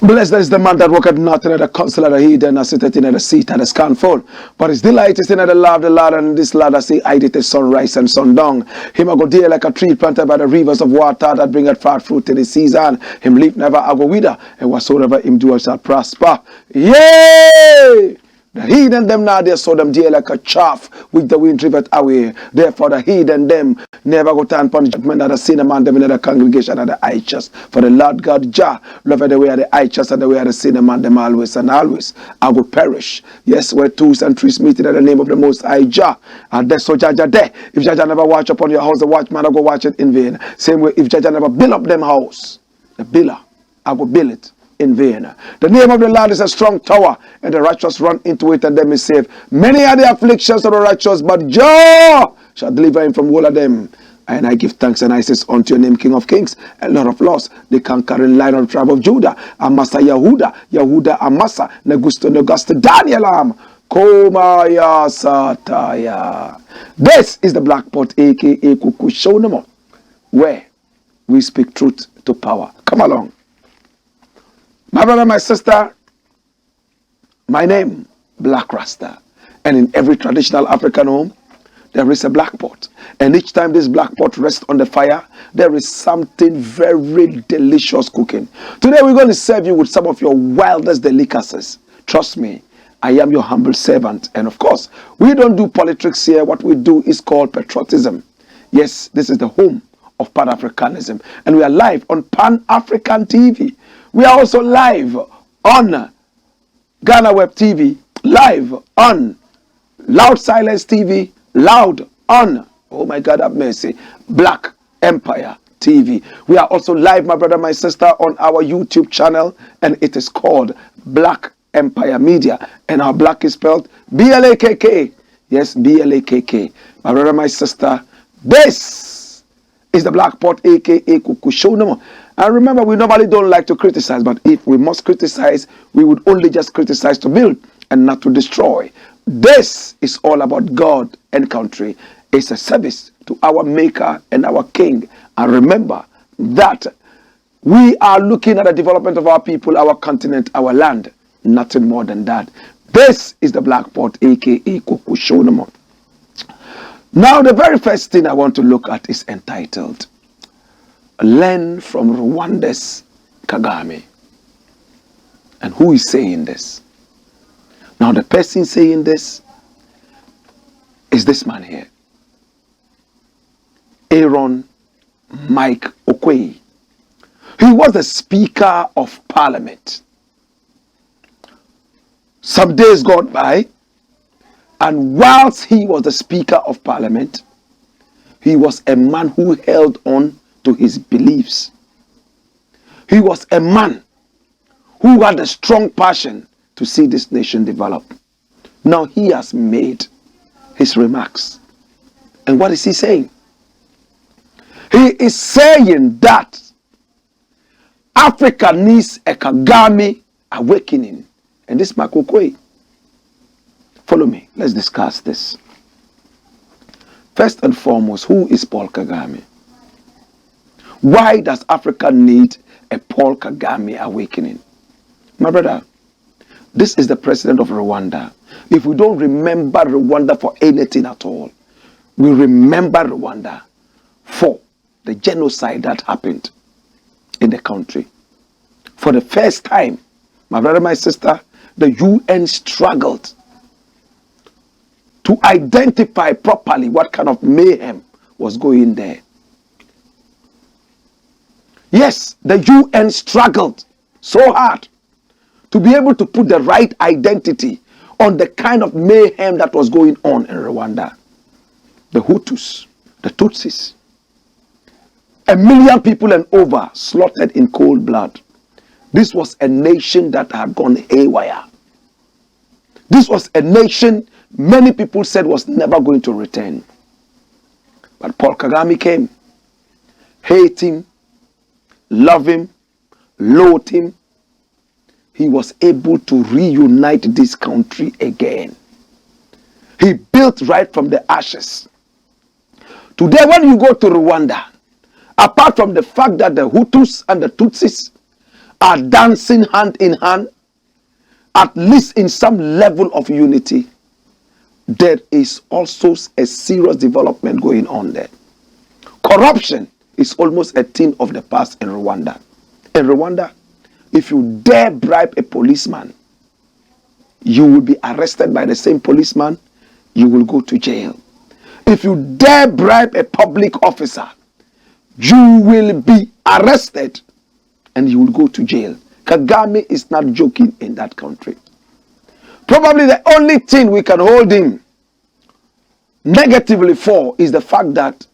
Blessed is the man that walketh not in the counsel of the heathen, nor sitteth in the seat of the scornful. But his delight is in the law of the Lord, and in this law that he hideth his sunrise and sundown. Him a go dear like a tree planted by the rivers of water that bringeth forth fruit in his season. Him leaf never a go wither, and whatsoever him doeth shall prosper. Yea! The heathen them now they saw them dear like a chaff which the wind driveth away. Therefore the heathen them never go turn upon judgment of the sinner man them in the congregation of the righteous. For the Lord God Jah loveth the way of the righteous and the way of the sinner man them always and always. I will perish. Yes, where twos and threes meet in the name of the Most High Jah. And that's so Jah there. If Jah never watch upon your house, the watchman I go watch it in vain. Same way if Jah never build up them house, the builder I go build it in vain. The name of the Lord is a strong tower, and the righteous run into it and them is safe. Many are the afflictions of the righteous, but Jah shall deliver him from all of them. And I give thanks and I says unto your name, King of Kings and Lord of Lords, the conquering Lion of the tribe of Judah, Amasa Yahuda, Yahuda Amasa, Negusto Negusto Daniel Am, Komaya Sataya. This is the Black Pot, aka Kuku Shonamo, where we speak truth to power. Come along. My brother, my sister, my name, Blakk Rasta. And in every traditional African home, there is a black pot. And each time this black pot rests on the fire, there is something very delicious cooking. Today we're going to serve you with some of your wildest delicacies. Trust me, I am your humble servant. And of course, we don't do politics here. What we do is called patriotism. Yes, this is the home of Pan-Africanism. And we are live on Pan-African TV. We are also live on Ghana Web TV, live on Loud Silence TV, loud on, oh my God have mercy, Black Empire TV. We are also live, my brother, my sister, on our YouTube channel, and it is called Black Empire Media. And our Black is spelled B-L-A-K-K. Yes, B-L-A-K-K. My brother, my sister, this is the Black Pot, aka Kukushonamo. And remember, we normally don't like to criticize, but if we must criticize, we would only just criticize to build and not to destroy. This is all about God and country. It's a service to our Maker and our King. And remember that we are looking at the development of our people, our continent, our land. Nothing more than that. This is the Black Pot, aka Kukushonamo. Now, the very first thing I want to look at is entitled, Learn from Rwanda'S Kagame. And who is saying this? Now, the person saying this is this man here, Aaron Mike Okoye. He was the Speaker of Parliament. Some days gone by, and whilst he was the Speaker of Parliament, he was a man who held on to his beliefs. He was a man who had a strong passion to see this nation develop. Now he has made his remarks. And what is he saying? He is saying that Africa needs a Kagame awakening. And this Makokwe. Follow me. Let's discuss this. First and foremost, who is Paul Kagame? Why does Africa need a Paul Kagame awakening? My brother, this is the president of Rwanda. If we don't remember Rwanda for anything at all, we remember Rwanda for the genocide that happened in the country. For the first time, my brother, my sister, the UN struggled to identify properly what kind of mayhem was going there. Yes, the UN struggled so hard to be able to put the right identity on the kind of mayhem that was going on in Rwanda. The Hutus, the Tutsis, 1 million people and over slaughtered in cold blood. This was a nation that had gone haywire. This was a nation many people said was never going to return. But Paul Kagame came, hate him, love him, loathe him. He was able to reunite this country again. He built right from the ashes. Today, when you go to Rwanda, apart from the fact that the Hutus and the Tutsis are dancing hand in hand, at least in some level of unity, there is also a serious development going on there. Corruption is almost a thing of the past in Rwanda. In Rwanda, if you dare bribe a policeman, you will be arrested by the same policeman, you will go to jail. If you dare bribe a public officer, you will be arrested and you will go to jail. Kagame is not joking in that country. Probably the only thing we can hold him negatively for is the fact that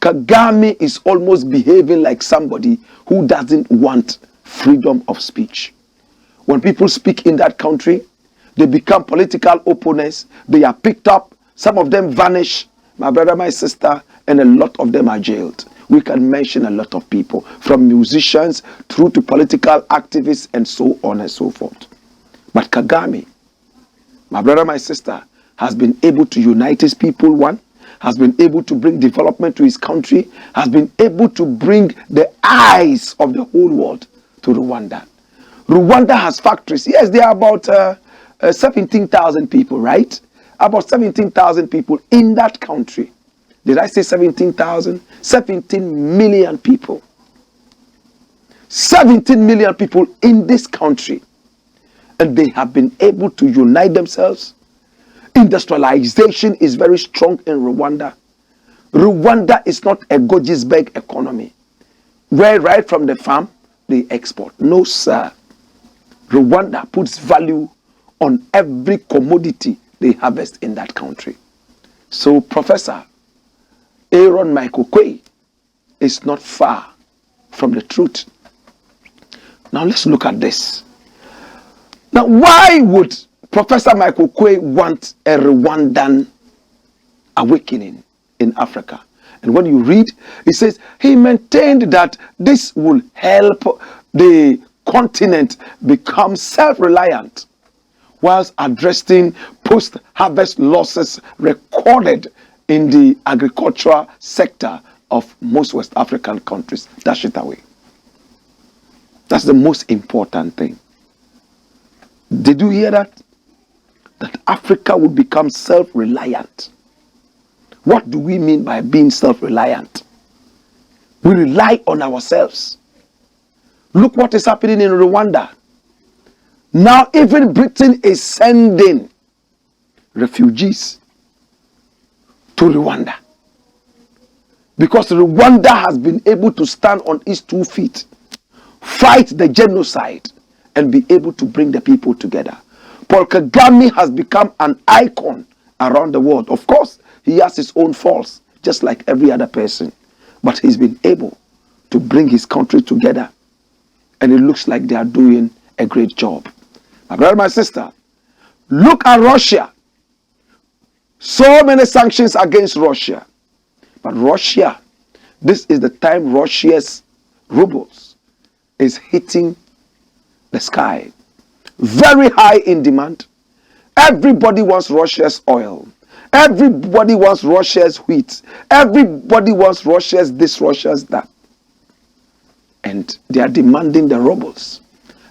Kagame is almost behaving like somebody who doesn't want freedom of speech. When people speak in that country, they become political opponents. They are picked up. Some of them vanish. My brother, my sister, and a lot of them are jailed. We can mention a lot of people, from musicians through to political activists and so on and so forth. But Kagame, my brother, my sister, has been able to unite his people, one, has been able to bring development to his country, has been able to bring the eyes of the whole world to Rwanda. Rwanda has factories. Yes, there are about 17,000 people, right? About 17,000 people in that country. Did I say 17,000? 17 million people. 17 million people in this country. And they have been able to unite themselves. Industrialization is very strong in Rwanda. Rwanda is not a Gojisberg economy, where right from the farm, they export. No, sir. Rwanda puts value on every commodity they harvest in that country. So Professor Aaron Michael Quay is not far from the truth. Now let's look at this. Now, why would Professor Michael Quay want a Rwandan awakening in Africa? And when you read, it says he maintained that this will help the continent become self-reliant, whilst addressing post-harvest losses recorded in the agricultural sector of most West African countries. Dash it away. That's the most important thing. Did you hear that? That Africa would become self-reliant. What do we mean by being self-reliant? We rely on ourselves. Look what is happening in Rwanda. Now even Britain is sending refugees to Rwanda, because Rwanda has been able to stand on its 2 feet, fight the genocide, and be able to bring the people together. Paul Kagame has become an icon around the world. Of course, he has his own faults, just like every other person. But he's been able to bring his country together. And it looks like they are doing a great job. My brother, my sister, look at Russia. So many sanctions against Russia. But Russia, this is the time Russia's rubles is hitting the sky. Very high in demand. Everybody wants Russia's oil. Everybody wants Russia's wheat. Everybody wants Russia's this, Russia's that. And they are demanding the rubles.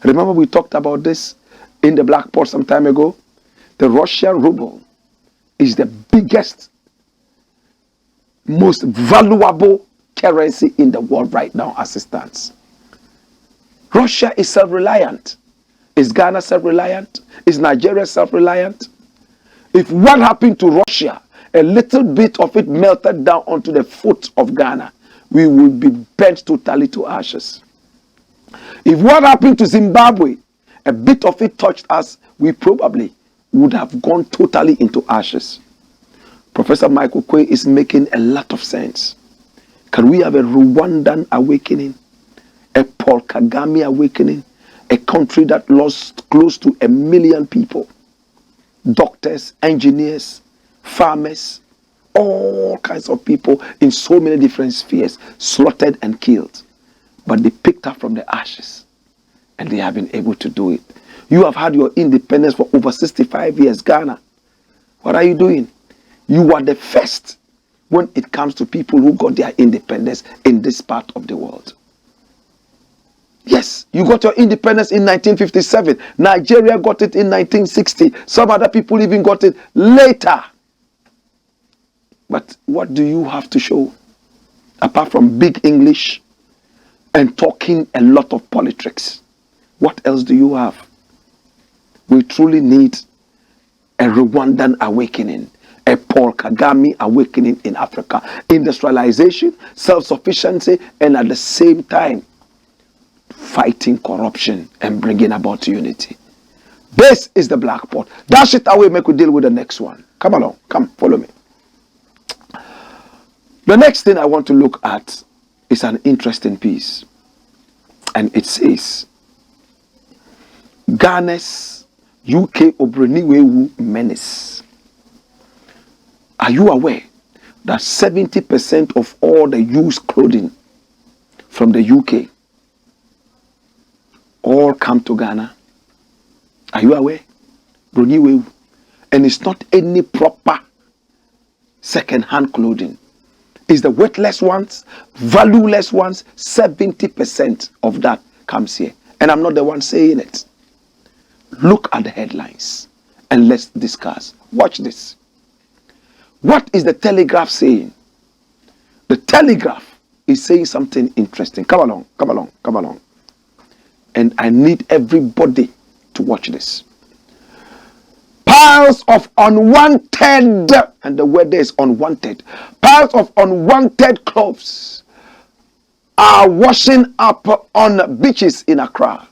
Remember we talked about this in the Blakk Pot some time ago? The Russian ruble is the biggest, most valuable currency in the world right now as it stands. Russia is self-reliant. Is Ghana self-reliant? Is Nigeria self-reliant? If what happened to Russia, a little bit of it melted down onto the foot of Ghana, we would be burnt totally to ashes. If what happened to Zimbabwe, a bit of it touched us, we probably would have gone totally into ashes. Professor Michael Quay is making a lot of sense. Can we have a Rwandan awakening, a Paul Kagame awakening, a country that lost close to 1 million people, doctors, engineers, farmers, all kinds of people in so many different spheres, slaughtered and killed. But they picked up from the ashes and they have been able to do it. You have had your independence for over 65 years, Ghana. What are you doing? You are the first when it comes to people who got their independence in this part of the world. Yes, you got your independence in 1957. Nigeria got it in 1960. Some other people even got it later. But what do you have to show? Apart from big English and talking a lot of politics, what else do you have? We truly need a Rwandan awakening, a Paul Kagame awakening in Africa. Industrialization, self-sufficiency, and at the same time, fighting corruption and bringing about unity. This is the Blakk Pot. Dash it away, make we deal with the next one. Come along, come, follow me. The next thing I want to look at is an interesting piece. And it says, Ghana's UK Obroni Wawu Menace. Are you aware that 70% of all the used clothing from the UK all come to Ghana? Are you aware? Obroni Wawu. And it's not any proper second-hand clothing. It's the worthless ones, valueless ones. 70% of that comes here. And I'm not the one saying it. Look at the headlines and let's discuss. Watch this. What is the Telegraph saying? The Telegraph is saying something interesting. Come along, come along, come along. And I need everybody to watch this. Piles of unwanted, and the word there is unwanted, piles of unwanted clothes are washing up on beaches in Accra,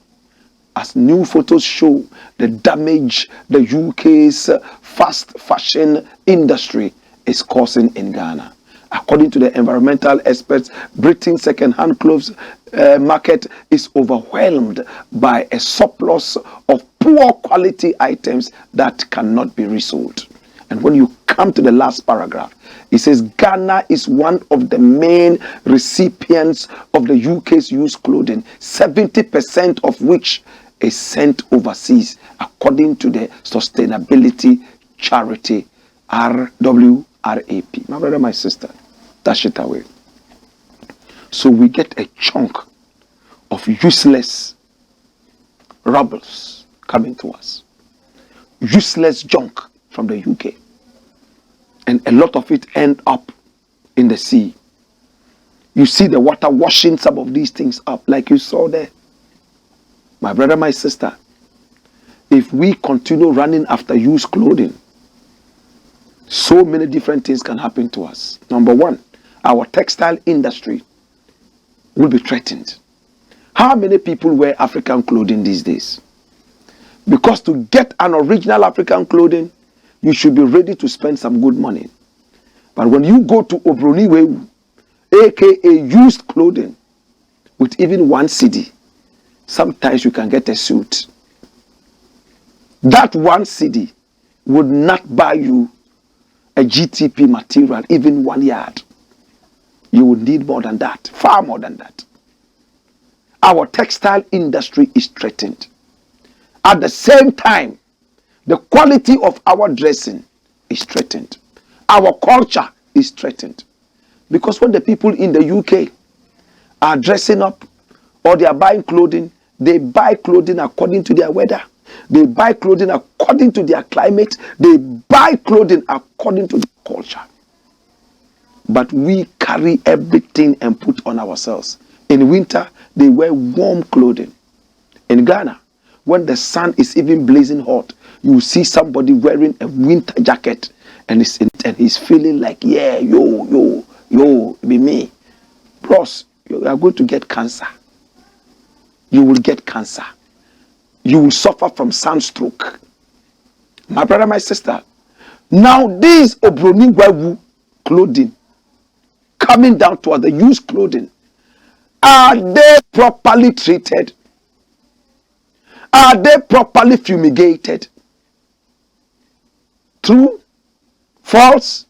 as new photos show the damage the UK's fast fashion industry is causing in Ghana. According to the environmental experts, Britain's second-hand clothes market is overwhelmed by a surplus of poor quality items that cannot be resold. And when you come to the last paragraph, it says Ghana is one of the main recipients of the UK's used clothing, 70% of which is sent overseas, according to the sustainability charity RWRAP. My brother, my sister, dash it away. So we get a chunk of useless rubbles coming to us. Useless junk from the UK. And a lot of it end up in the sea. You see the water washing some of these things up, like you saw there. My brother, my sister, if we continue running after used clothing, so many different things can happen to us. Number one, our textile industry will be threatened. How many people wear African clothing these days? Because to get an original African clothing, you should be ready to spend some good money. But when you go to Obroni Wawu, aka used clothing, with even 1 cedi, sometimes you can get a suit. That 1 cedi would not buy you a GTP material, even 1 yard. You would need more than that, far more than that. Our textile industry is threatened. At the same time, the quality of our dressing is threatened. Our culture is threatened. Because when the people in the UK are dressing up or they are buying clothing, they buy clothing according to their weather. They buy clothing according to their climate. They buy clothing according to their culture. But we carry everything and put on ourselves. In winter, they wear warm clothing. In Ghana, when the sun is even blazing hot, you will see somebody wearing a winter jacket and he's feeling like, yeah, yo, be me. Bros, you are going to get cancer. You will get cancer. You will suffer from sunstroke. My brother, my sister. Now these Obroni Wawu clothing coming down to us, the used clothing, are they properly treated? Are they properly fumigated? True? False?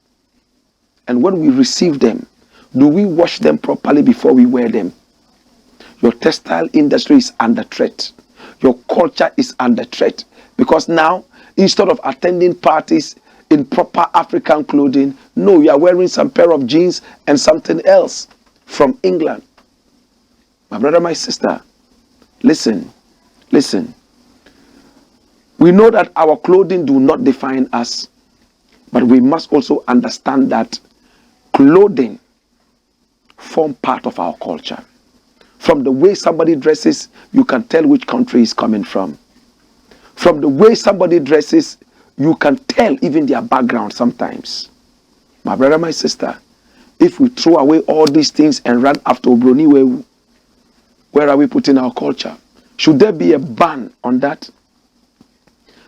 And when we receive them, do we wash them properly before we wear them? Your textile industry is under threat. Your culture is under threat. Because now, instead of attending parties in proper African clothing, no, you are wearing some pair of jeans and something else from England. My brother, my sister, listen. We know that our clothing do not define us, but we must also understand that clothing form part of our culture. From the way somebody dresses, you can tell which country is coming from. From the way somebody dresses, you can tell even their background sometimes. My brother, my sister, if we throw away all these things and run after Obroni Wawu, where are we putting our culture? Should there be a ban on that?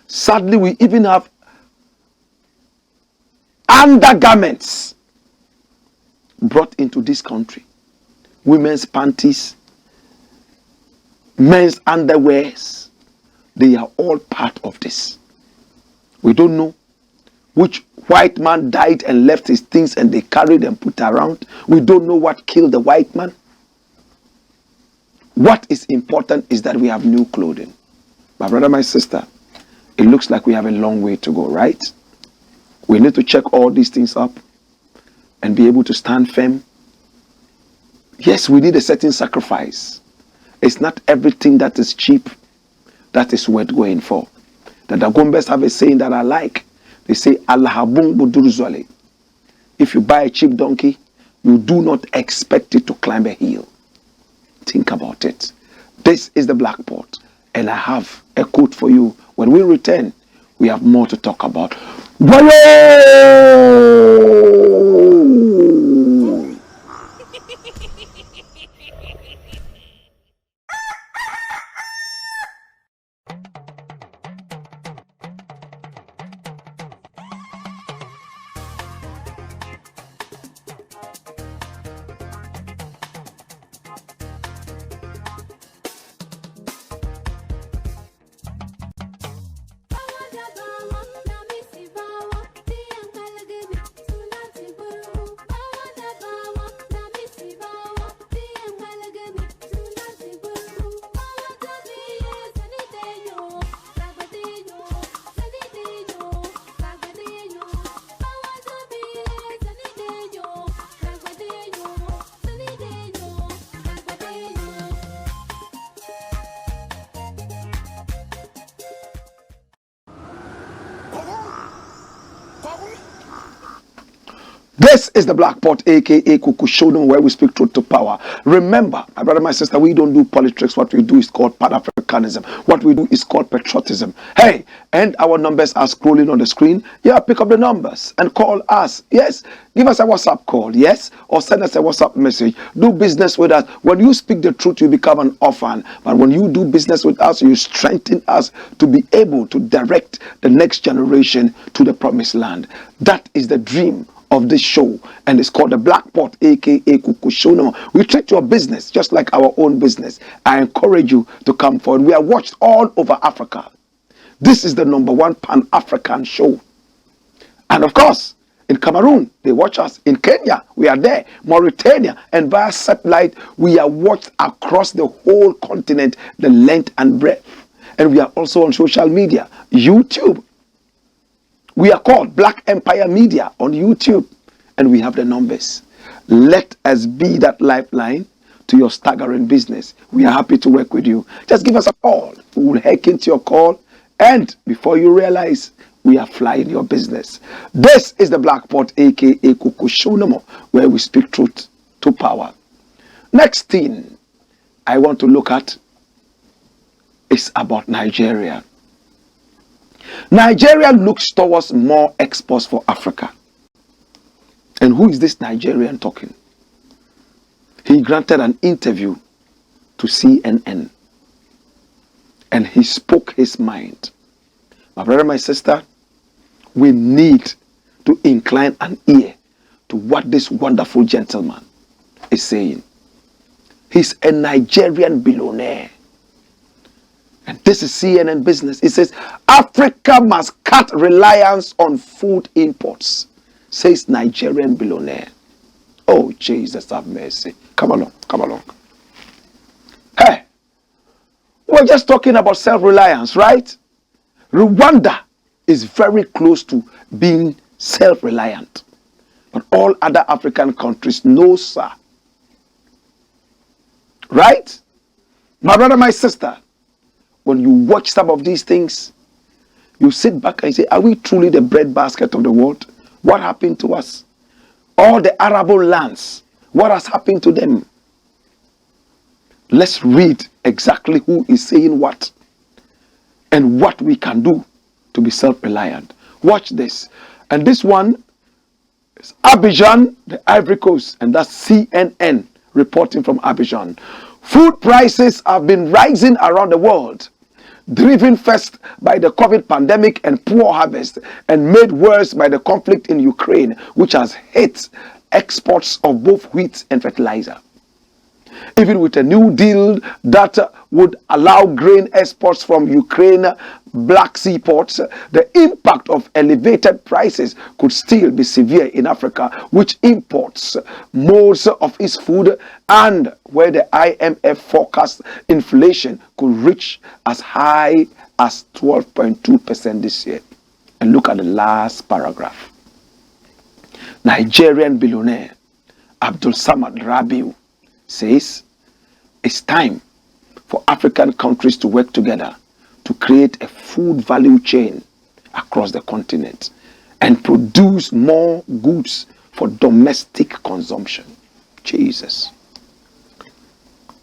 Sadly, we even have undergarments brought into this country. Women's panties, men's underwears, they are all part of this. We don't know which white man died and left his things and they carried and put around. We don't know what killed the white man. What is important is that we have new clothing. My brother, my sister, it looks like we have a long way to go, right? We need to check all these things up and be able to stand firm. Yes, we need a certain sacrifice. It's not everything that is cheap that is worth going for. The Dagombes have a saying that I like. They say, Allahabung Buduruzwale. If you buy a cheap donkey, you do not expect it to climb a hill. Think about it. This is the Blakk Pot, and I have a quote for you. When we return, we have more to talk about. This is the Blakk Pot, aka Kukushodon, where we speak truth to power. Remember, my brother, my sister, we don't do politics. What we do is called Pan-Africanism. What we do is called patriotism. Hey, and our numbers are scrolling on the screen. Yeah, pick up the numbers and call us. Yes, give us a WhatsApp call. Yes, or send us a WhatsApp message. Do business with us. When you speak the truth, you become an orphan. But when you do business with us, you strengthen us to be able to direct the next generation to the promised land. That is the dream of this show, and it's called the Blakk Pot, aka Kukushono. We treat your business just like our own business. I encourage you to come forward. We are watched all over Africa. This is the #1 Pan-African show. And of course, in Cameroon, they watch us. In Kenya, we are there. Mauritania, and via satellite, we are watched across the whole continent, the length and breadth. And we are also on social media, YouTube. We are called Black Empire Media on YouTube, and we have the numbers. Let us be that lifeline to your staggering business. We are happy to work with you. Just give us a call. We will hack into your call, and before you realize, we are flying your business. This is the Blakk Pot, aka Kukushonomo, where we speak truth to power. Next thing I want to look at is about Nigeria. Nigeria looks towards more exports for Africa. And who is this Nigerian talking? He granted an interview to CNN. And he spoke his mind. My brother, my sister, we need to incline an ear to what this wonderful gentleman is saying. He's a Nigerian billionaire. And this is CNN Business. It says, Africa must cut reliance on food imports, says Nigerian billionaire. Oh, Jesus have mercy. Come along, come along. Hey, we're just talking about self-reliance, right? Rwanda is very close to being self-reliant. But all other African countries, no, sir. Right? My brother, my sister, when you watch some of these things, you sit back and say, are we truly the breadbasket of the world? What happened to us? All the arable lands, what has happened to them? Let's read exactly who is saying what and what we can do to be self-reliant. Watch this. And this one is Abidjan, the Ivory Coast, and that's CNN reporting from Abidjan. Food prices have been rising around the world, driven first by the COVID pandemic and poor harvest, and made worse by the conflict in Ukraine, which has hit exports of both wheat and fertilizer. Even with a new deal that would allow grain exports from Ukraine, Black Sea ports, the impact of elevated prices could still be severe in Africa, which imports most of its food, and where the IMF forecast inflation could reach as high as 12.2% this year. And look at the last paragraph. Nigerian billionaire Abdul Samad Rabiu says it's time for African countries to work together to create a food value chain across the continent and produce more goods for domestic consumption. Jesus.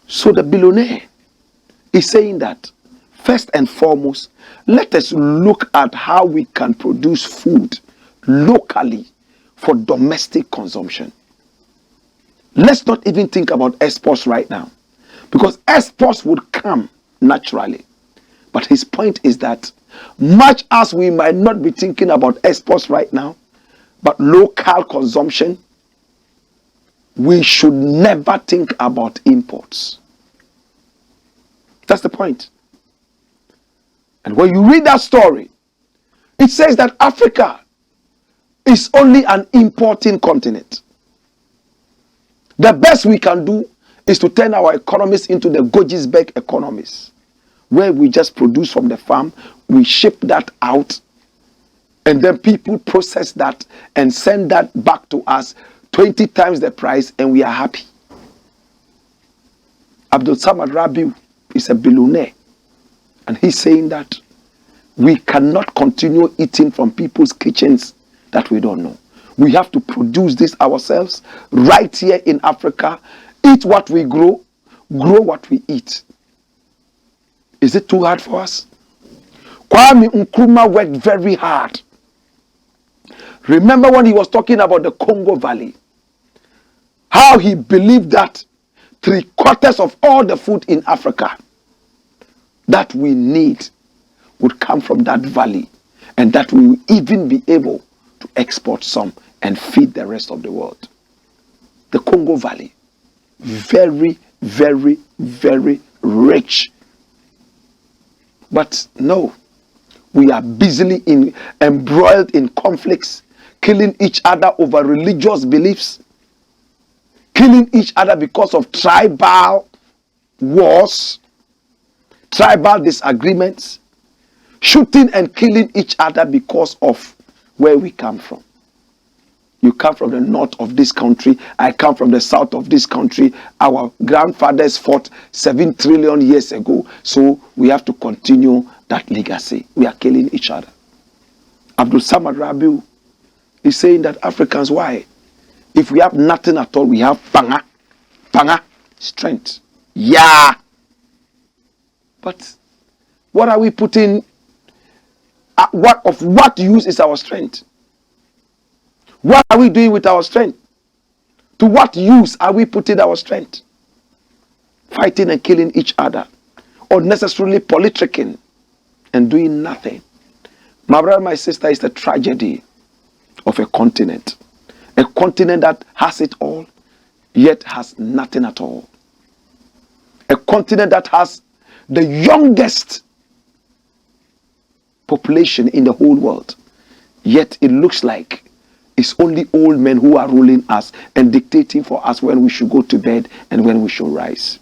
So the billionaire is saying that first and foremost, let us look at how we can produce food locally for domestic consumption. Let's not even think about exports right now, because exports would come naturally. But his point is that much as we might not be thinking about exports right now, but local consumption, we should never think about imports. That's the point. And when you read that story, it says that Africa is only an importing continent. The best we can do is to turn our economies into the Gojisberg economies, where we just produce from the farm, we ship that out, and then people process that and send that back to us 20 times the price, and we are happy. Abdul Samad Rabiu is a billionaire, and he's saying that we cannot continue eating from people's kitchens that we don't know. We have to produce this ourselves right here in Africa. Eat what we grow what we eat. Is it too hard for us? Kwame Nkrumah worked very hard. Remember when he was talking about the Congo Valley, how he believed that 3/4 of all the food in Africa that we need would come from that valley, and that we will even be able to export some and feed the rest of the world. The Congo Valley, very, very, very rich. But no, we are busily embroiled in conflicts, killing each other over religious beliefs, killing each other because of tribal wars, tribal disagreements, shooting and killing each other because of where we come from. You come from the north of this country, I come from the south of this country. Our grandfathers fought 7 trillion years ago, so we have to continue that legacy. We are killing each other. Abdul Samad Rabiu is saying that Africans, why? If we have nothing at all, we have panga, strength. Yeah. But what are we putting what use is our strength? What are we doing with our strength? To what use are we putting our strength? Fighting and killing each other, unnecessarily politicking and doing nothing. My brother, my sister, is the tragedy of a continent. A continent that has it all, yet has nothing at all. A continent that has the youngest population in the whole world, yet it looks like it's only old men who are ruling us and dictating for us when we should go to bed and when we should rise.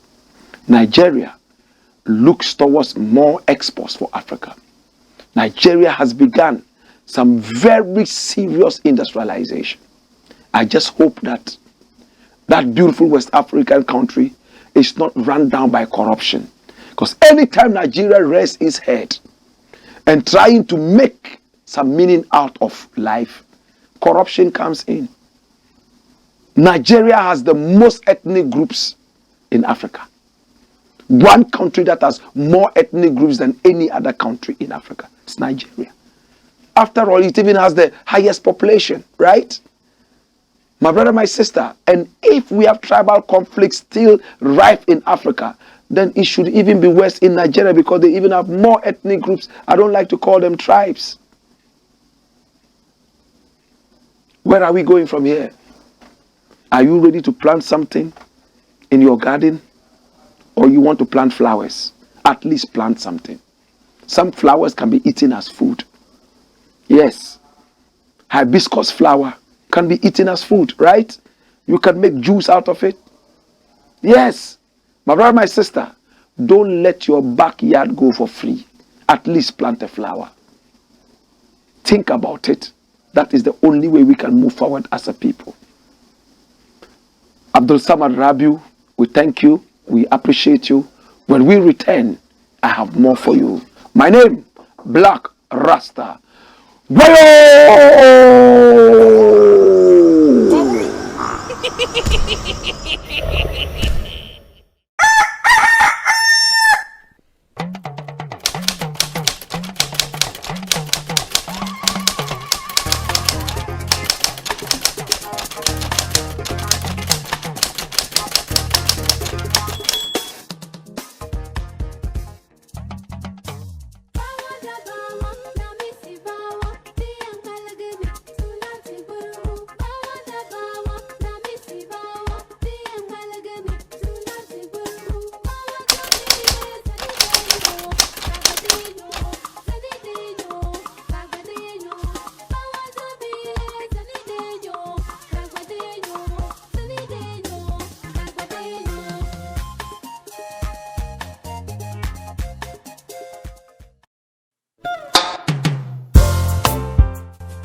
Nigeria looks towards more exports for Africa. Nigeria has begun some very serious industrialization. I just hope that that beautiful West African country is not run down by corruption. Because anytime Nigeria rests its head and trying to make some meaning out of life, corruption comes in. Nigeria has the most ethnic groups in Africa. One country that has more ethnic groups than any other country in Africa is Nigeria. After all, it even has the highest population, right? My brother, my sister, and if we have tribal conflicts still rife in Africa, then it should even be worse in Nigeria because they even have more ethnic groups. I don't like to call them tribes. Where are we going from here? Are you ready to plant something in your garden? Or you want to plant flowers? At least plant something. Some flowers can be eaten as food. Yes. Hibiscus flower can be eaten as food, right? You can make juice out of it. Yes. My brother, my sister, don't let your backyard go for free. At least plant a flower. Think about it. That is the only way we can move forward as a people. Abdul Samad Rabiu, we thank you. We appreciate you. When we return, I have more for you. My name, Blakk Rasta.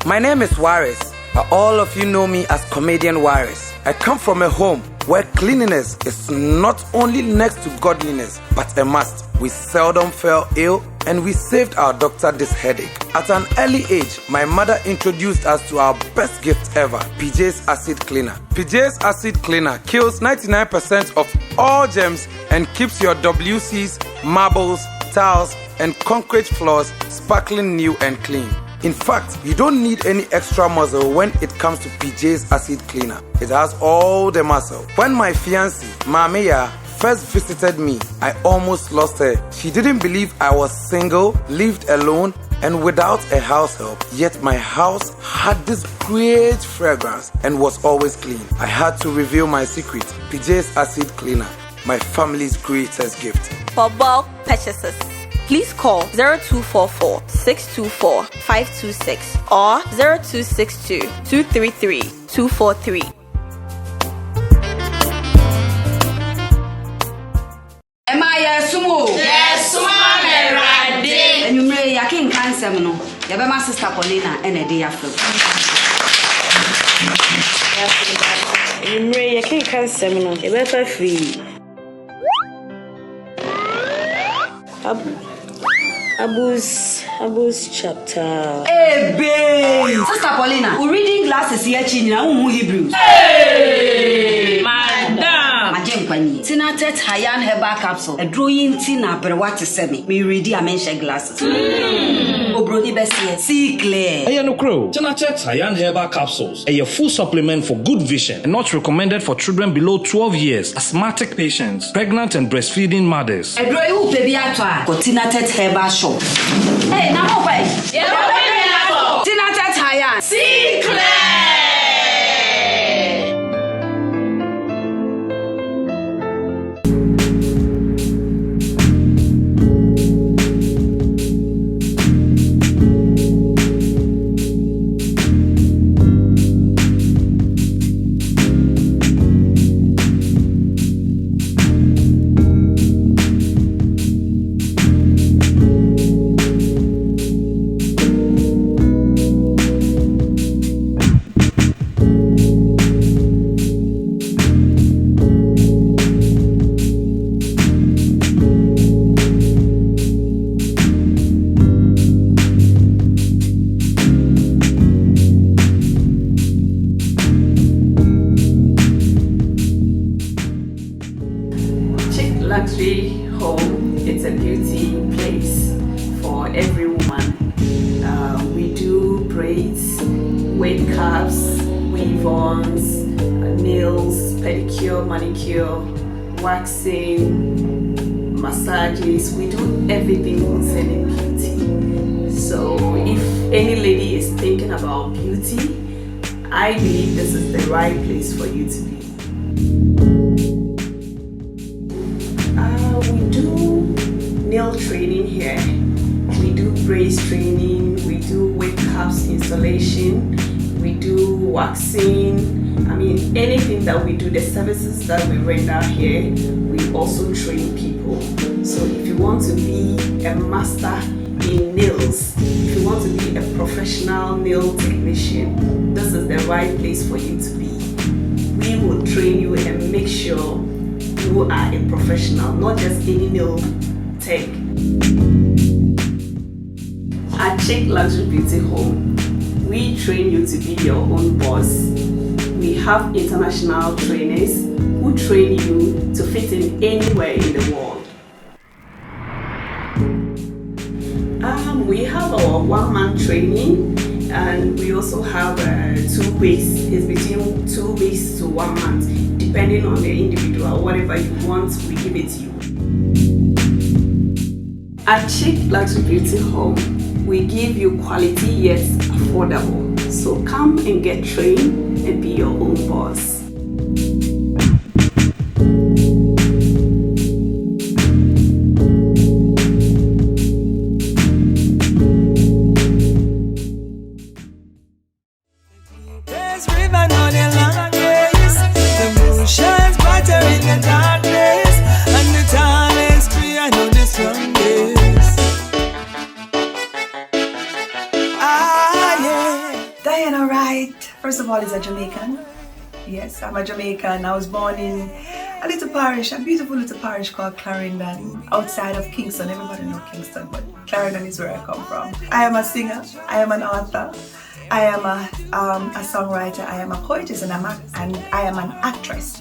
My name is Waris, but all of you know me as Comedian Waris. I come from a home where cleanliness is not only next to godliness, but a must. We seldom fell ill, and we saved our doctor this headache. At an early age, my mother introduced us to our best gift ever, PJ's Acid Cleaner. PJ's Acid Cleaner kills 99% of all germs and keeps your WCs, marbles, tiles, and concrete floors sparkling new and clean. In fact, you don't need any extra muscle when it comes to PJ's Acid Cleaner. It has all the muscle. When my fiancée, Mamiya, first visited me, I almost lost her. She didn't believe I was single, lived alone, and without a house help. Yet my house had this great fragrance and was always clean. I had to reveal my secret, PJ's Acid Cleaner, my family's greatest gift. For bulk purchases, please call 0244 624 526 or 0262 233 243. Am I a sumo? Yes, sumo ready. And you may a king cancer, no. You have my sister Paulina and a day after. You may a king cancer, no. You better free. Abus chapter. Hey, babe! Sister Paulina, we're reading glasses here, China, Hebrews. Hey! Madam! Majem Kwani. Tina Tinatet Hayan Herbal Capsule. A drawing tina but what to send me ready a mention glasses. Obroni Bessie, see clear. Hey, no crow. Tinatet Hayan Herbal Capsules. A full supplement for good vision and not recommended for children below 12 years, asthmatic patients, pregnant and breastfeeding mothers. A drawing baby atwa. Got Tinatet Herbal Shop. Hey, now wait. Tinatet Hayan. See clear. Luxury home, it's a beauty place for every woman. We do braids, wave caps, weave-ons, nails, pedicure, manicure, waxing, massages. We do everything concerning beauty. So if any lady is thinking about beauty, I believe this is the right place for you to be. We do nail training here, we do braids training, we do wave caps installation, we do waxing. I mean, anything that we do, the services that we render here, we also train people. So if you want to be a master in nails, if you want to be a professional nail technician, this is the right place for you to be. We will train you and make sure you are a professional, not just any nail tech. At Chick Luxury Beauty Home, we train you to be your own boss. We have international trainers who train you to fit in anywhere in the world. We have our one-man training, and we also have 2 weeks. It's between 2 weeks to 1 month, depending on the individual. Whatever you want, we give it to you. At Chick Luxury Beauty Home, we give you quality yet affordable. So come and get trained and be your own boss. First of all, is a Jamaican. Yes, I'm a Jamaican. I was born in a little parish, a beautiful little parish called Clarendon, outside of Kingston. Everybody knows Kingston, but Clarendon is where I come from. I am a singer, I am an author, I am a songwriter, I am a poetess, and I am an actress.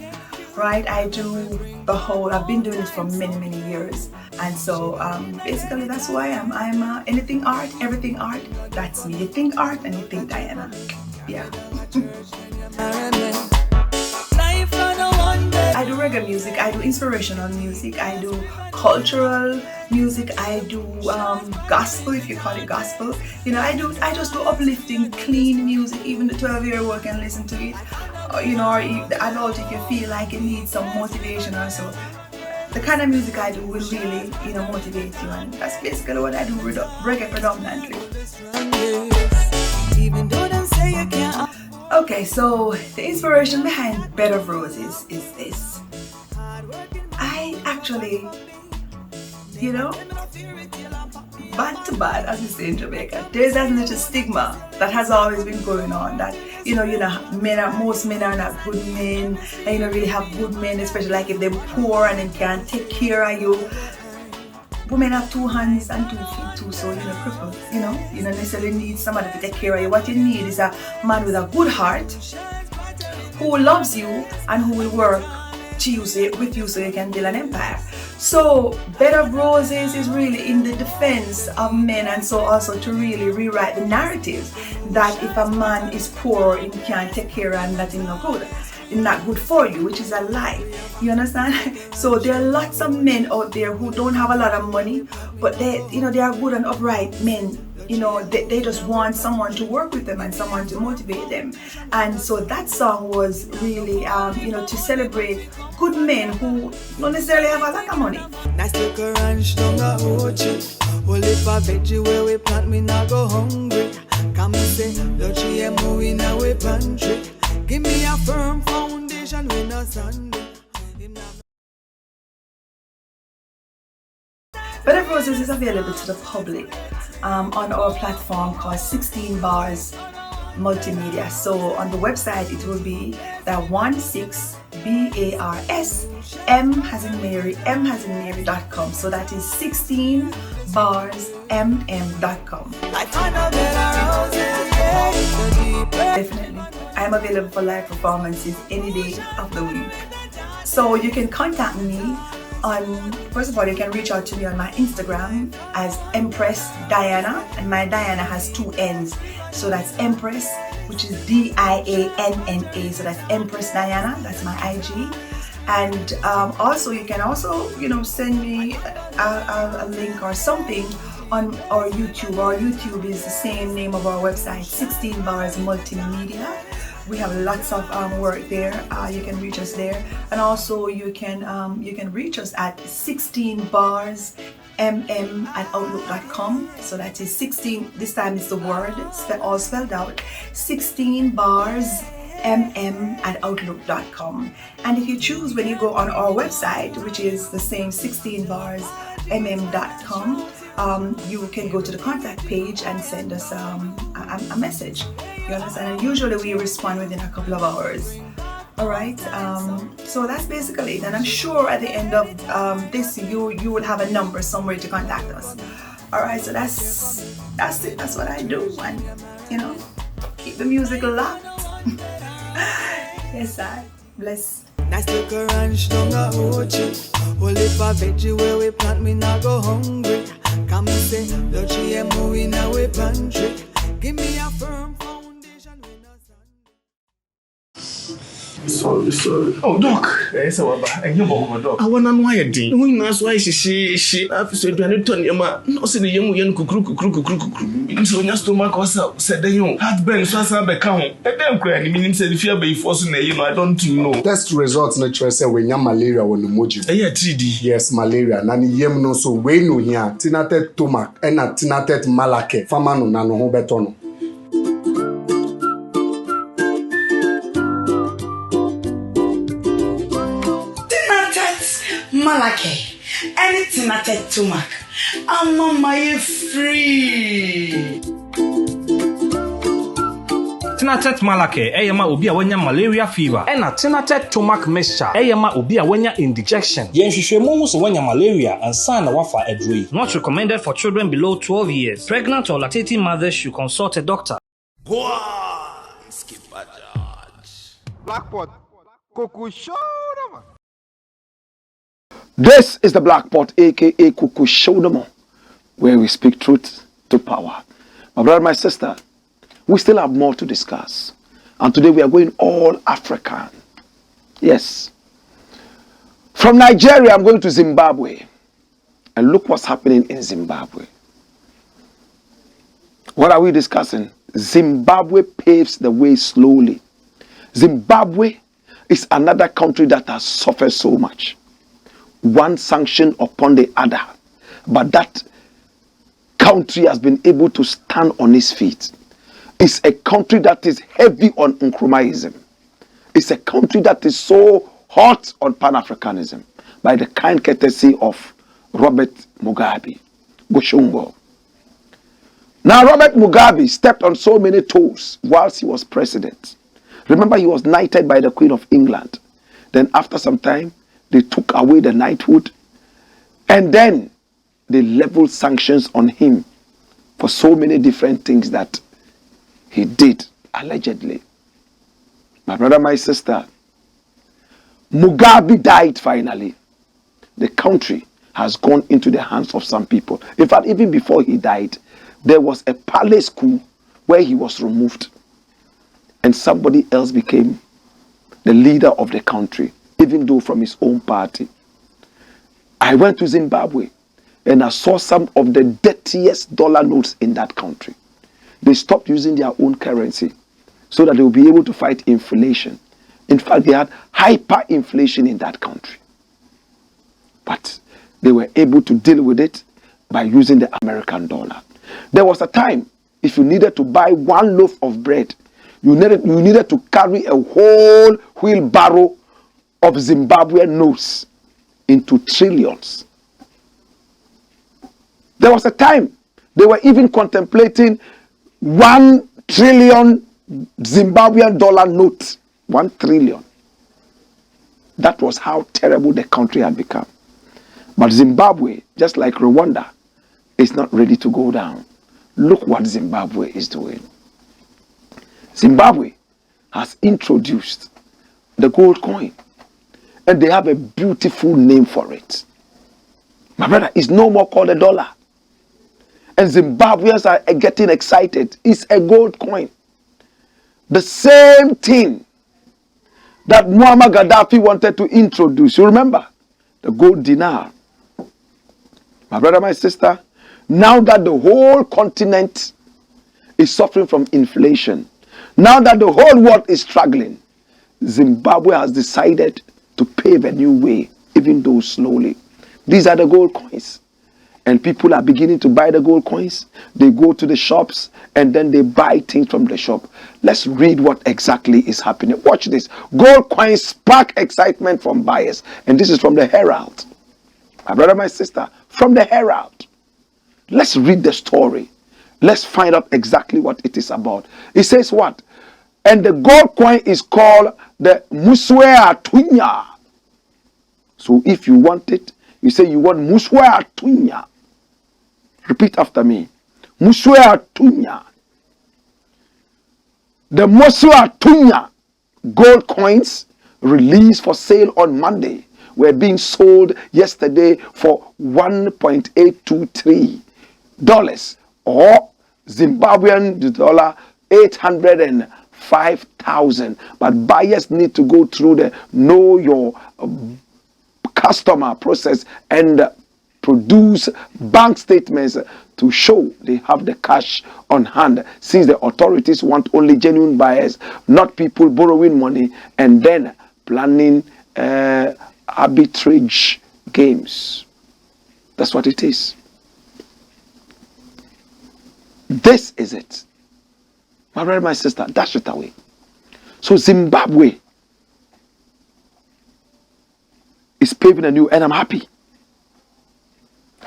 Right? I do the whole, I've been doing it for many years. And so basically that's who I am. I'm anything art, everything art, that's me. You think art and you think Diana. Yeah. I do reggae music, I do inspirational music, I do cultural music, I do gospel, if you call it gospel. You know, I just do uplifting, clean music. Even the 12-year-old can listen to it. You know, or the adult, if you feel like it needs some motivation or so. The kind of music I do will really, you know, motivate you, and that's basically what I do, reggae predominantly. Okay, so the inspiration behind Bed of Roses is this. I actually, you know, bad to bad, as we say in Jamaica, there's that little stigma that has always been going on that, you know, most men are not good men, and you don't really have good men, especially like if they're poor and they can't take care of you. Women have 2 hands and 2 feet too, so you're crippled, you know. You don't necessarily need somebody to take care of you. What you need is a man with a good heart, who loves you and who will work with you so you can build an empire. So Bed of Roses is really in the defense of men, and so also to really rewrite the narrative that if a man is poor, he can't take care and that is not good. It's not good for you, which is a lie. You understand? So there are lots of men out there who don't have a lot of money, but they are good and upright men. They just want someone to work with them and someone to motivate them. And so that song was really, to celebrate good men who don't necessarily have a lot of money. Nice little ranch down a Ochi. Only for veggie where we plant, me not go hungry. Come and say, the GMO in our pantry. Give me a firm foundation with no Sunday. Bed of Roses is available to the public on our platform called 16 Bars Multimedia. So on the website it will be the 16BARS M-as-in-Mary.com. So that is 16barsmm.com. Definitely. I am available for live performances any day of the week. So you can contact me first of all, you can reach out to me on my Instagram as Empress Diana, and my Diana has 2 N's, so that's Empress, which is DIANNA, so that's Empress Diana, that's my IG. And also you can send me a link or something on our YouTube. Our YouTube is the same name of our website, 16 Bars Multimedia. We have lots of work there. You can reach us there, and also you can reach us at 16barsmm@outlook.com. So that is 16. This time it's the word all spelled out. 16barsmm@outlook.com. And if you choose, when you go on our website, which is the same 16barsmm.com, you can go to the contact page and send us a message. You understand? And usually we respond within a couple of hours. All right. So that's basically it. And I'm sure at the end of this, you will have a number somewhere to contact us. All right. So that's it. That's what I do. And keep the music locked. Yes, I bless. Nice little ranch down a Ochi. Only for veggie where we plant, me not go hungry. Come and say, the GMO in our pantry. Give me a firm foundation with no Sunday. Sorry. Oh, Doc. Yes, and you walk, Doc. I want to know your dean. Who knows why she after to any ton yama, no see the young kukru. So your stomach was out, said the young. Had been so some become. And then crying, meaning said if you be forcing I don't know. Test results natural say when you malaria when the moji. 3D. Yes, malaria. Nani yem no so we no here. Tinatet tomac and a tinatet malake. Famano nano ho betono. Malake, anything at Tumac. I'm on my free. Tinatet Malake, Eyama Ubia Wenya malaria fever, and a Tinatet Tomac mixture, Eyama Ubia Wenya indigestion. Yen Shishremus Wenya malaria and San Wafa Edri. Not recommended for children below 12 years. Pregnant or lactating mothers should consult a doctor. Skipper George. Blackpot, Coco Show. This is the Blakk Pot, aka Kuku Showdemo, where we speak truth to power. My brother, my sister, we still have more to discuss. And today we are going all African. Yes. From Nigeria, I'm going to Zimbabwe. And look what's happening in Zimbabwe. What are we discussing? Zimbabwe paves the way slowly. Zimbabwe is another country that has suffered so much. One sanction upon the other, but that country has been able to stand on its feet. It's a country that is heavy on Nkrumahism. It's a country that is so hot on Pan-Africanism by the kind courtesy of Robert Mugabe, Bushungo. Now Robert Mugabe stepped on so many toes whilst he was president. Remember, he was knighted by the Queen of England. Then after some time, they took away the knighthood, and then they leveled sanctions on him for so many different things that he did, allegedly. My brother, my sister, Mugabe died finally. The country has gone into the hands of some people. In fact, even before he died, there was a palace coup where he was removed. And somebody else became the leader of the country, even though from his own party. I went to Zimbabwe and I saw some of the dirtiest dollar notes in that country. They stopped using their own currency so that they will be able to fight inflation. In fact, they had hyperinflation in that country. But they were able to deal with it by using the American dollar. There was a time, if you needed to buy one loaf of bread, you needed to carry a whole wheelbarrow of Zimbabwean notes into trillions. There was a time they were even contemplating 1 trillion Zimbabwean dollar note. 1 trillion. That was how terrible the country had become. But Zimbabwe, just like Rwanda, is not ready to go down. Look what Zimbabwe is doing. Zimbabwe has introduced the gold coin, and they have a beautiful name for it. My brother, it's no more called a dollar. And Zimbabweans are getting excited. It's a gold coin. The same thing that Muammar Gaddafi wanted to introduce. You remember? The gold dinar. My brother, my sister, now that the whole continent is suffering from inflation, now that the whole world is struggling, Zimbabwe has decided to pave a new way, even though slowly. These are the gold coins. And people are beginning to buy the gold coins. They go to the shops and then they buy things from the shop. Let's read what exactly is happening. Watch this. Gold coins spark excitement from buyers. And this is from the Herald. My brother, my sister, from the Herald. Let's read the story. Let's find out exactly what it is about. It says what? And the gold coin is called the Muswe Atunya. So if you want it, you say you want Muswe Atunya. Repeat after me. Muswe Atunya. The Muswe Atunya gold coins released for sale on Monday were being sold yesterday for $1.823 or Zimbabwean dollar 805,000. But buyers need to go through the know your customer process and produce bank statements to show they have the cash on hand, since the authorities want only genuine buyers, not people borrowing money and then planning arbitrage games. That's what it is. This is it. My brother, my sister, dash it away. So Zimbabwe is paving a new, and I'm happy.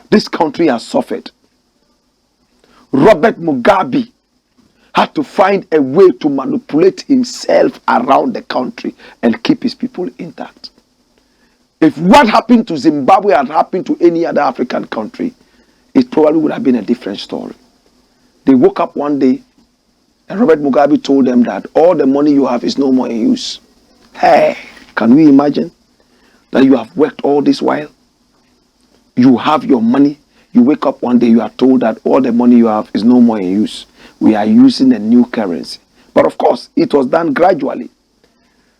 This country has suffered. Robert Mugabe had to find a way to manipulate himself around the country and keep his people intact. If what happened to Zimbabwe had happened to any other African country, it probably would have been a different story. They woke up one day and Robert Mugabe told them that all the money you have is no more in use. Hey, can we imagine that you have worked all this while? You have your money. You wake up one day, you are told that all the money you have is no more in use. We are using a new currency. But of course, it was done gradually.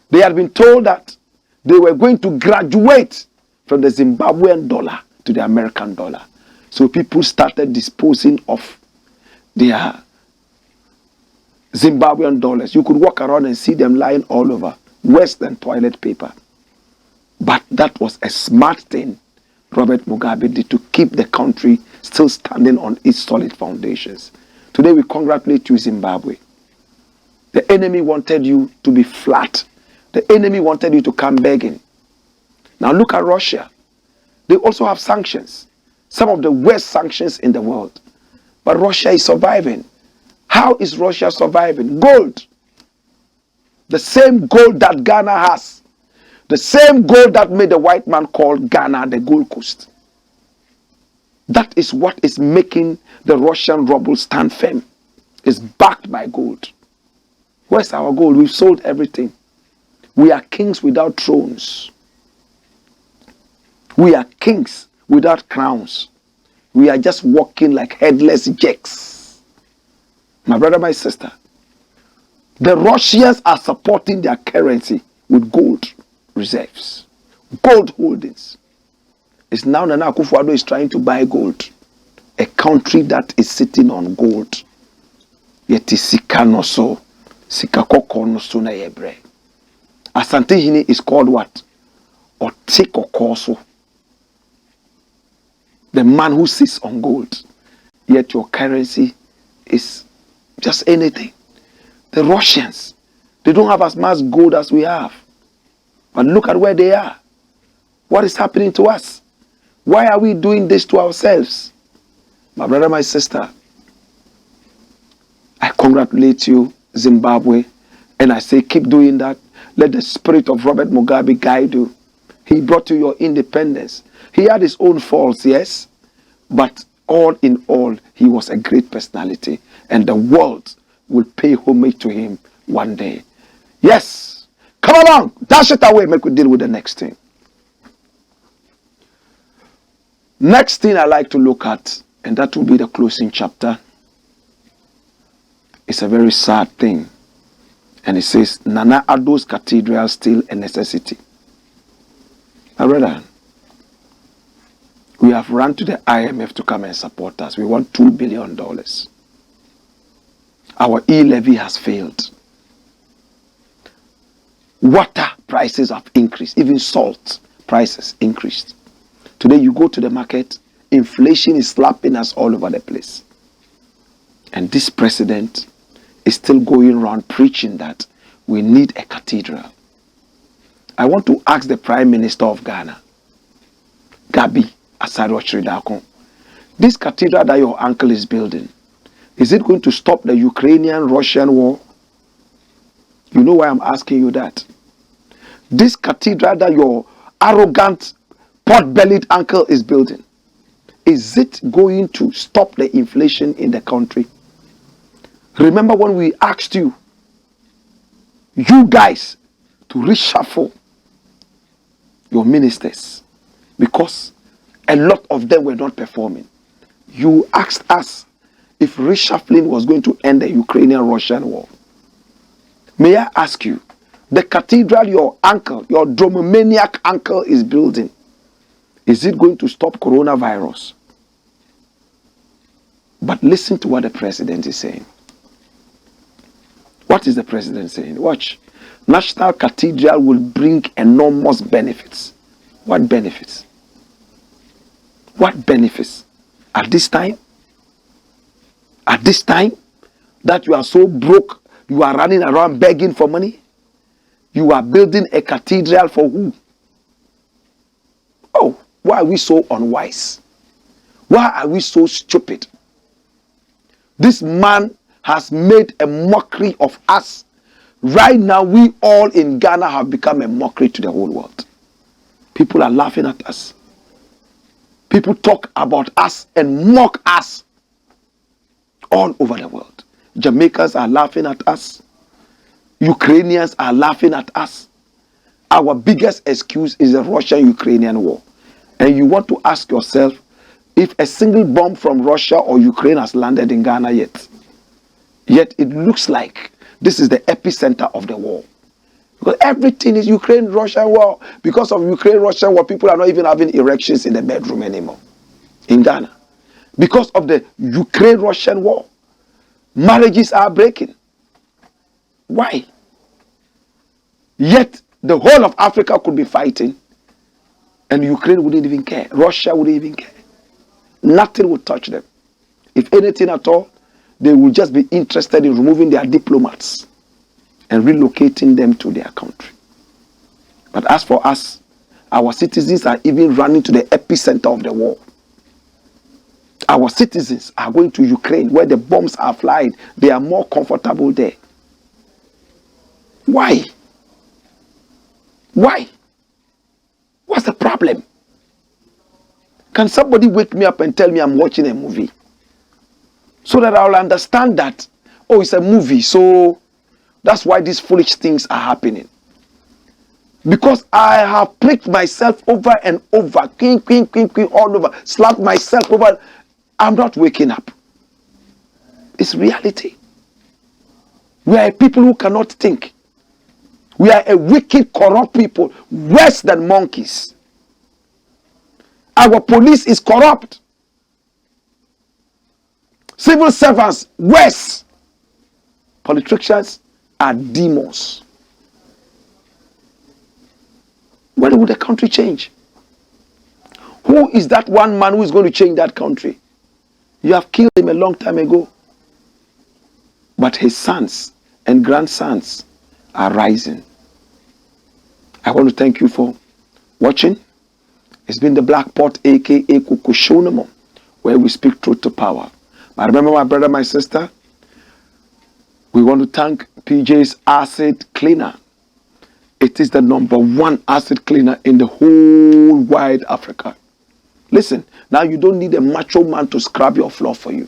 They had been told that they were going to graduate from the Zimbabwean dollar to the American dollar. So people started disposing of their Zimbabwean dollars. You could walk around and see them lying all over, worse than toilet paper. But that was a smart thing Robert Mugabe did to keep the country still standing on its solid foundations. Today we congratulate you, Zimbabwe. The enemy wanted you to be flat. The enemy wanted you to come begging. Now look at Russia. They also have sanctions. Some of the worst sanctions in the world. But Russia is surviving. How is Russia surviving? Gold. The same gold that Ghana has. The same gold that made the white man call Ghana the Gold Coast. That is what is making the Russian ruble stand firm. It's backed by gold. Where's our gold? We've sold everything. We are kings without thrones. We are kings without crowns. We are just walking like headless jacks. My brother, my sister, the Russians are supporting their currency with gold reserves, gold holdings. It's now Nana Akufo-Addo is trying to buy gold. A country that is sitting on gold. Yet is sika no so, sika koko no so na yebre. Asante Hini is called what? Ote Kokoso. The man who sits on gold. Yet your currency is just anything. The Russians, they don't have as much gold as we have. But look at where they are. What is happening to us? Why are we doing this to ourselves? My brother, my sister, I congratulate you, Zimbabwe, and I say keep doing that. Let the spirit of Robert Mugabe guide you. He brought you your independence. He had his own faults, yes, but all in all, he was a great personality, and the world will pay homage to him one day. Yes, come along, dash it away, make we deal with the next thing. Next thing I like to look at, and that will be the closing chapter. It's a very sad thing. And it says, Nana Addo's Cathedral still a necessity. My brother, we have run to the IMF to come and support us. We want $2 billion. Our e-levy has failed. Water prices have increased. Even salt prices increased. Today you go to the market, inflation is slapping us all over the place. And this president is still going around preaching that we need a cathedral. I want to ask the Prime Minister of Ghana, Gabi Asaro-Chiridakon, this cathedral that your uncle is building, is it going to stop the Ukrainian-Russian war? You know why I'm asking you that? This cathedral that your arrogant, pot-bellied uncle is building, is it going to stop the inflation in the country? Remember when we asked you guys to reshuffle your ministers because a lot of them were not performing. You asked us if reshuffling was going to end the Ukrainian-Russian war. May I ask you, the cathedral your uncle, your dromomaniac uncle is building, is it going to stop coronavirus? But listen to what the president is saying. What is the president saying? Watch. National Cathedral will bring enormous benefits. What benefits? What benefits? At this time? At this time that you are so broke, you are running around begging for money? You are building a cathedral for who? Oh, why are we so unwise? Why are we so stupid? This man has made a mockery of us. Right now, we all in Ghana have become a mockery to the whole world. People are laughing at us. People talk about us and mock us all over the world. Jamaicans are laughing at us. Ukrainians are laughing at us. Our biggest excuse is the Russian-Ukrainian war. And you want to ask yourself if a single bomb from Russia or Ukraine has landed in Ghana yet. Yet it looks like this is the epicenter of the war. Because everything is Ukraine-Russia war. Because of Ukraine-Russia war, people are not even having erections in the bedroom anymore in Ghana. Because of the Ukraine-Russian war, marriages are breaking. Why? Yet the whole of Africa could be fighting and Ukraine wouldn't even care. Russia wouldn't even care. Nothing would touch them. If anything at all, they will just be interested in removing their diplomats and relocating them to their country. But as for us, our citizens are even running to the epicenter of the war. Our citizens are going to Ukraine where the bombs are flying. They are more comfortable there. Why? Why? What's the problem? Can somebody wake me up and tell me I'm watching a movie? So that I'll understand that, oh, it's a movie, so that's why these foolish things are happening. Because I have pricked myself over and over, queen, all over, slapped myself over. I'm not waking up. It's reality. We are a people who cannot think. We are a wicked, corrupt people, worse than monkeys. Our police is corrupt. Civil servants, worse. Politicians are demons. When will the country change? Who is that one man who is going to change that country? You have killed him a long time ago. But his sons and grandsons are rising. I want to thank you for watching. It's been the Black Pot, aka Kukushonamo, where we speak truth to power. But remember, my brother, my sister, we want to thank PJ's Acid Cleaner. It is the #1 acid cleaner in the whole wide Africa. Listen, now you don't need a macho man to scrub your floor for you.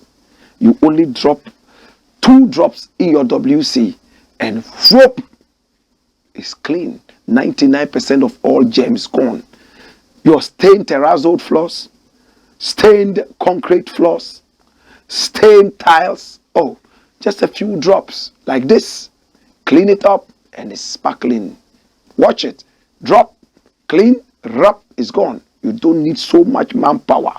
You only drop 2 drops in your WC and whoop, it's clean. 99% of all germs gone. Your stained terrazzo floors, stained concrete floors, stained tiles. Oh, just a few drops like this. Clean it up and it's sparkling. Watch it. Drop, clean, rub, it's gone. You don't need so much manpower.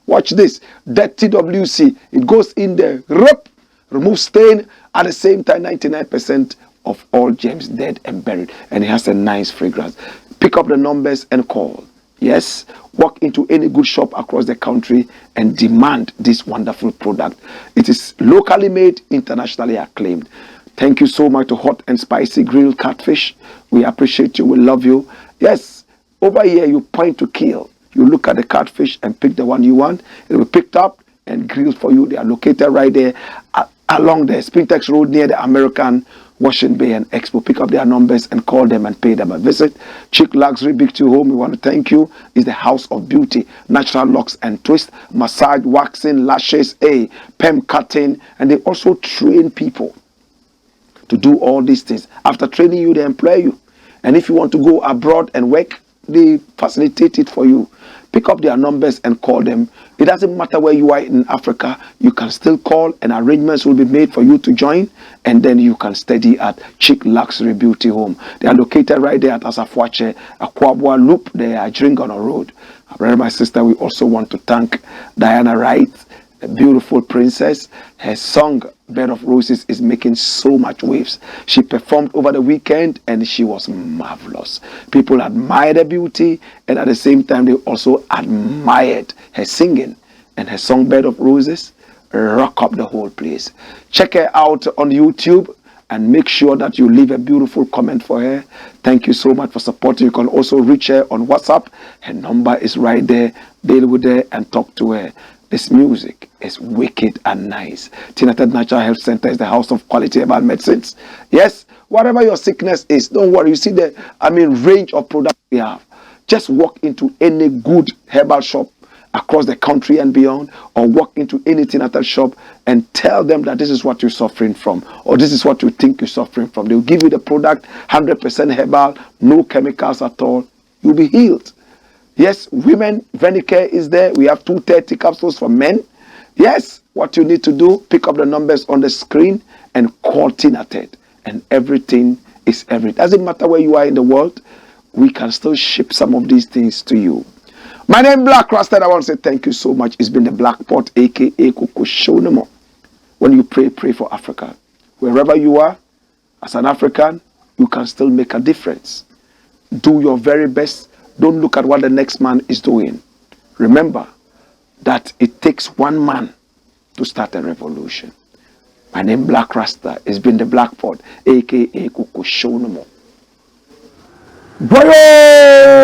Watch this. Dirty WC. It goes in there. Rub, remove stain. At the same time, 99% of all germs dead and buried. And it has a nice fragrance. Pick up the numbers and call. Yes, walk into any good shop across the country and demand this wonderful product. It is locally made, internationally acclaimed. Thank you so much to Hot and Spicy Grilled Catfish. We appreciate you. We love you. Yes, over here you point to kill. You look at the catfish and pick the one you want. It will be picked up and grilled for you. They are located right there along the Spintex Road near the American Washington Bay and Expo. Pick up their numbers and call them and pay them a visit. Chic Luxury Big to Home, we want to thank you. Is the house of beauty, natural locks and twist, massage, waxing, lashes, perm cutting, and they also train people to do all these things. After training you, they employ you. And if you want to go abroad and work, they facilitate it for you. Pick up their numbers and call them. It doesn't matter where you are in Africa, you can still call and arrangements will be made for you to join, and then you can study at Chic Luxury Beauty Home. They are located right there at Asafwache, Akwabwa Loop. They are Dringano Road. My brother, my sister, we also want to thank Diana Wright, a beautiful princess. Her song Bed of Roses is making so much waves. She performed over the weekend and she was marvelous. People admired her beauty, and at the same time they also admired her singing. And her song Bed of Roses rock up the whole place. Check her out on YouTube and make sure that you leave a beautiful comment for her. Thank you so much for supporting. You can also reach her on WhatsApp. Her number is right there. Deal with her and talk to her. This music is wicked and nice. Tinated Natural Health Center is the house of quality herbal medicines. Yes, whatever your sickness is, don't worry. You see the, range of products we have. Just walk into any good herbal shop across the country and beyond, or walk into any Tinated shop and tell them that this is what you're suffering from, or this is what you think you're suffering from. They'll give you the product, 100% herbal, no chemicals at all. You'll be healed. Yes, women, Venicare is there. We have 230 capsules for men. Yes, what you need to do, pick up the numbers on the screen and call Tinated. And everything is everything. Doesn't matter where you are in the world, we can still ship some of these things to you. My name is Blakk RASTA. I want to say thank you so much. It's been the Black Pot, aka Kukushonamo. When you pray, pray for Africa. Wherever you are, as an African, you can still make a difference. Do your very best. Don't look at what the next man is doing. Remember that it takes one man to start a revolution. My name is Blakk RASTA. It's been the Black Pot, aka Kukushonamo. Boyo!